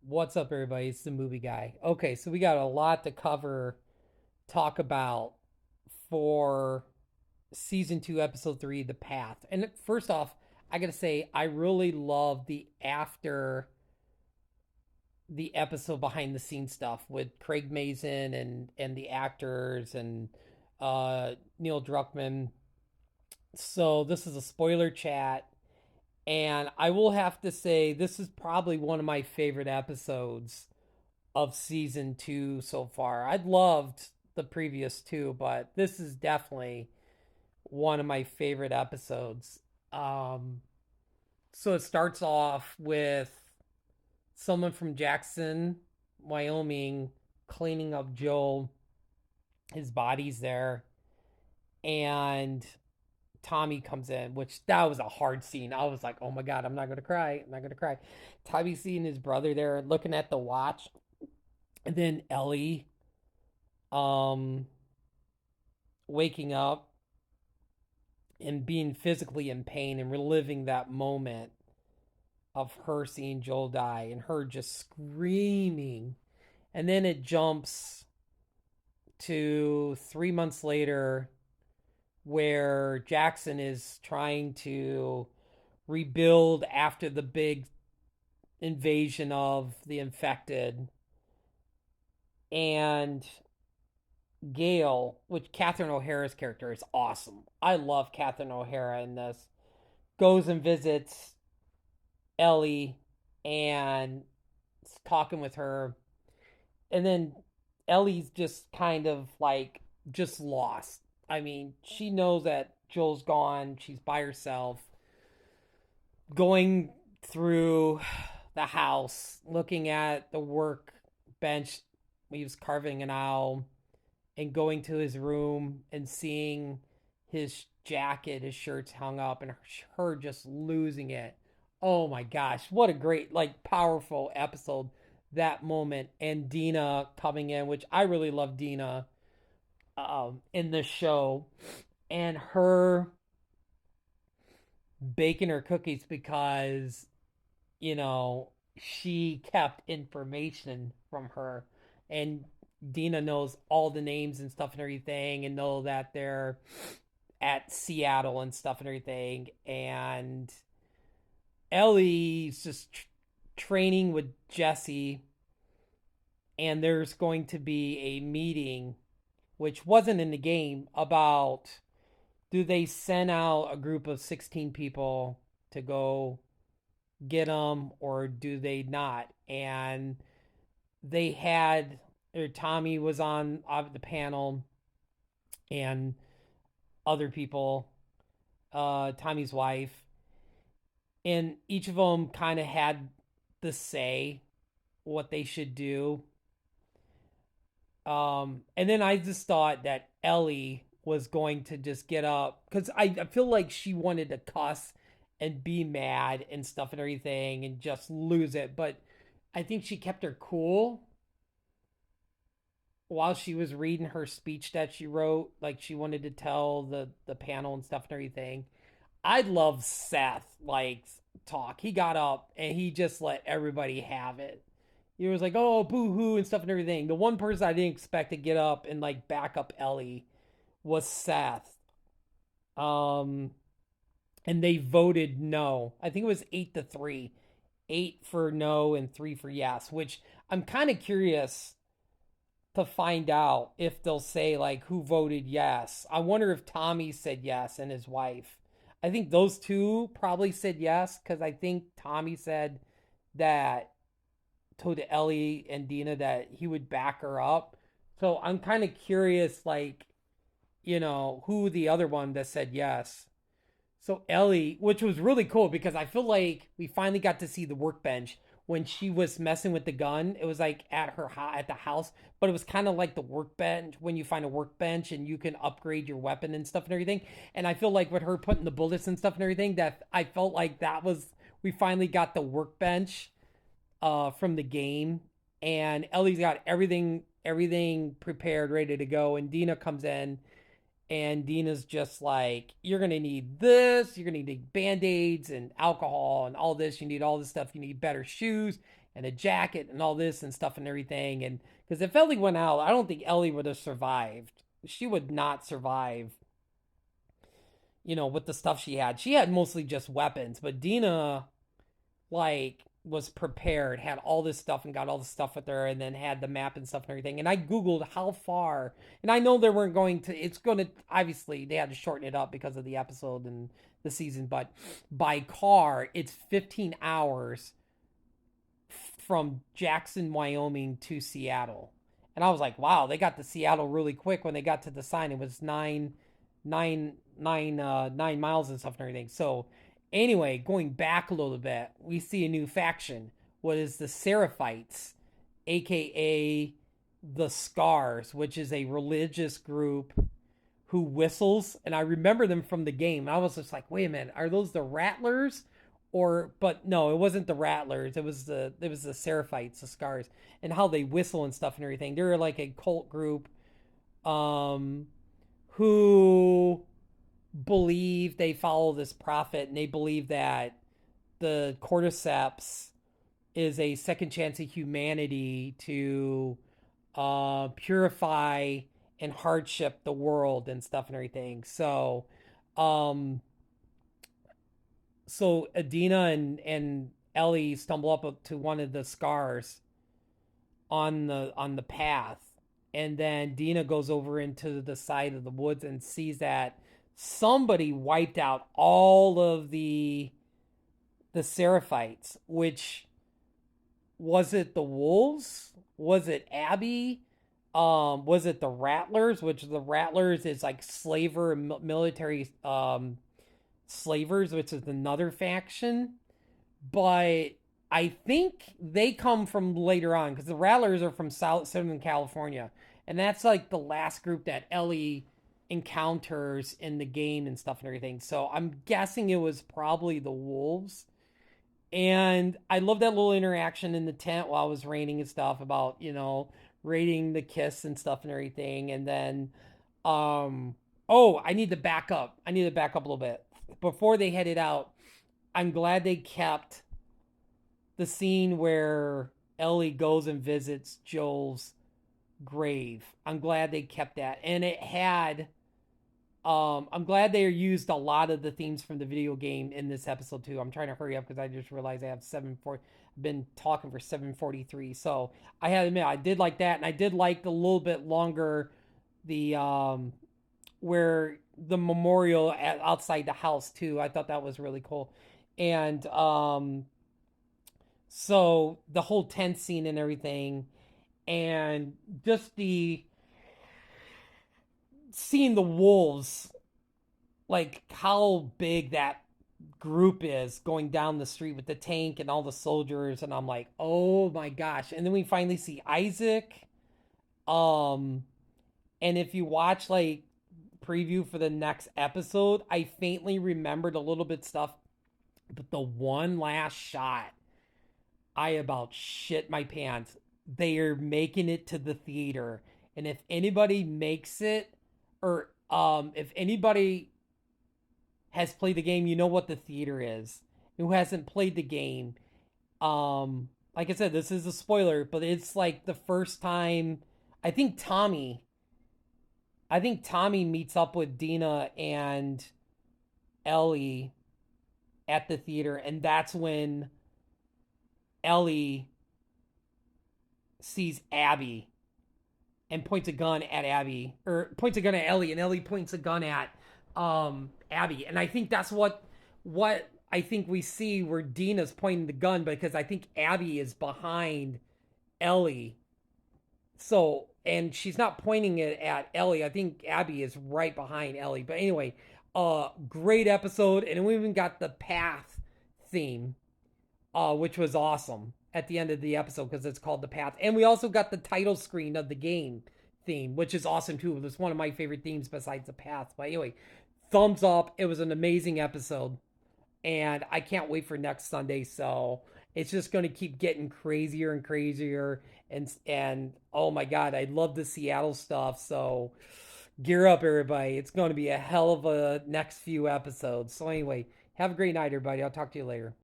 What's up, everybody? It's the movie guy. Okay, so we got a lot to cover, talk about for season two, episode three, The Path. And first off, I gotta say, I really love the after the episode behind the scenes stuff with Craig Mazin and the actors and Neil Druckmann. So this is a spoiler chat, and I will have to say this is probably one of my favorite episodes of season two so far. I'd loved the previous two, but this is definitely one of my favorite episodes. Um, so it starts off with someone from Jackson, Wyoming, cleaning up Joel. His body's there, and Tommy comes in, which that was a hard scene. I was like, oh my God, I'm not going to cry. I'm not going to cry. Tommy seeing his brother there looking at the watch. And then Ellie um, waking up and being physically in pain and reliving that moment of her seeing Joel die and her just screaming. And then it jumps to 3 months later where Jackson is trying to rebuild after the big invasion of the infected. And Gail, which Catherine O'Hara's character is awesome. I love Catherine O'Hara in this. Goes and visits Ellie and talking with her. And then Ellie's just kind of like just lost. I mean, she knows that Joel's gone. She's by herself, going through the house, looking at the workbench. He was carving an owl, and going to his room and seeing his jacket, his shirts hung up, and her just losing it. Oh my gosh, what a great, like, powerful episode that moment. And Dina coming in, which I really love Dina in the show, and her baking her cookies because, you know, she kept information from her. And Dina knows all the names and stuff and everything, and know that they're at Seattle and stuff and everything. And Ellie's just training with Jesse, and there's going to be a meeting, which wasn't in the game, about do they send out a group of 16 people to go get them or do they not? And they had, or Tommy was on the panel and other people, Tommy's wife, and each of them kind of had the say what they should do. And then I just thought that Ellie was going to just get up because I feel like she wanted to cuss and be mad and stuff and everything and just lose it. But I think she kept her cool while she was reading her speech that she wrote. Like she wanted to tell the panel and stuff and everything. I love Seth like talk. He got up and he just let everybody have it. He was like, "Oh, boo hoo" and stuff and everything. The one person I didn't expect to get up and like back up Ellie was Seth. Um, and they voted no. I think it was 8-3, 8 for no and 3 for yes. Which I'm kind of curious to find out if they'll say like who voted yes. I wonder if Tommy said yes and his wife. I think those two probably said yes because I think Tommy said that told Ellie and Dina that he would back her up. So I'm kind of curious, like, who the other one that said yes. So Ellie, which was really cool because I feel like we finally got to see the workbench when she was messing with the gun. It was like at the house, but it was kind of like the workbench when you find a workbench and you can upgrade your weapon and stuff and everything. And I feel like with her putting the bullets and stuff and everything, that I felt like that was we finally got the workbench from the game, and Ellie's got everything prepared, ready to go, and Dina comes in And Dina's just like, you're going to need this. You're going to need band aids and alcohol and all this. You need all this stuff. You need better shoes and a jacket and all this and stuff and everything. And because if Ellie went out, I don't think Ellie would have survived. She would not survive, with the stuff she had. She had mostly just weapons, but Dina, like, was prepared, had all this stuff and got all the stuff with her, and then had the map and stuff and everything. And I Googled how far, and I know they weren't going to, it's going to, obviously, they had to shorten it up because of the episode and the season, but by car, it's 15 hours from Jackson, Wyoming to Seattle. And I was like, wow, they got to Seattle really quick. When they got to the sign, it was 9 miles and stuff and everything. So anyway, going back a little bit, we see a new faction. What is the Seraphites, aka the Scars, which is a religious group who whistles, and I remember them from the game. I was just like, wait a minute, are those the Rattlers? Or but no, it wasn't the Rattlers. It was the Seraphites, the Scars, and how they whistle and stuff and everything. They're like a cult group, um, who believe they follow this prophet, and they believe that the cordyceps is a second chance of humanity to purify and hardship the world and stuff and everything. Um, so Adina and Ellie stumble up to one of the scars on the path, and then Dina goes over into the side of the woods and sees that somebody wiped out all of the Seraphites. Which, was it the wolves? Was it Abby? Was it the Rattlers? Which the Rattlers is like slaver military slavers, which is another faction. But I think they come from later on because the Rattlers are from Southern California, and that's like the last group that Ellie encounters in the game and stuff and everything. So I'm guessing it was probably the wolves. And I love that little interaction in the tent while I was raining and stuff about, rating the kiss and stuff and everything. And then, oh, I need to back up. I need to back up a little bit. Before they headed out, I'm glad they kept the scene where Ellie goes and visits Joel's grave. I'm glad they kept that. And it had I'm glad they used a lot of the themes from the video game in this episode too. I'm trying to hurry up because I just realized I have 7:40. Been talking for 7:43. So I had to admit I did like that, and I did like the little bit longer the where the memorial outside the house too. I thought that was really cool. And so the whole tent scene and everything, and just the seeing the wolves, like how big that group is going down the street with the tank and all the soldiers, and I'm like, oh my gosh. And then we finally see Isaac. um and if you watch like preview for the next episode, I faintly remembered a little bit stuff, but the one last shot, I about shit my pants. They are making it to the theater, and if anybody makes it, or if anybody has played the game, you know what the theater is. Who hasn't played the game, like I said, this is a spoiler, but it's like the first time. I think Tommy. I think Tommy meets up with Dina and Ellie at the theater, and that's when Ellie sees Abby and points a gun at Abby, or points a gun at Ellie, and Ellie points a gun at Abby. And I think that's what I think we see where Dina's pointing the gun, because I think Abby is behind Ellie. So, and she's not pointing it at Ellie. I think Abby is right behind Ellie. But anyway, great episode, and we even got the path theme, which was awesome at the end of the episode because it's called The Path. And we also got the title screen of the game theme, which is awesome too. It's one of my favorite themes besides The Path. But anyway, thumbs up. It was an amazing episode, and I can't wait for next Sunday. So it's just going to keep getting crazier and crazier. And oh my god, I love the Seattle stuff. So Gear up, everybody. It's going to be a hell of a next few episodes. So, anyway, have a great night, everybody. I'll talk to you later.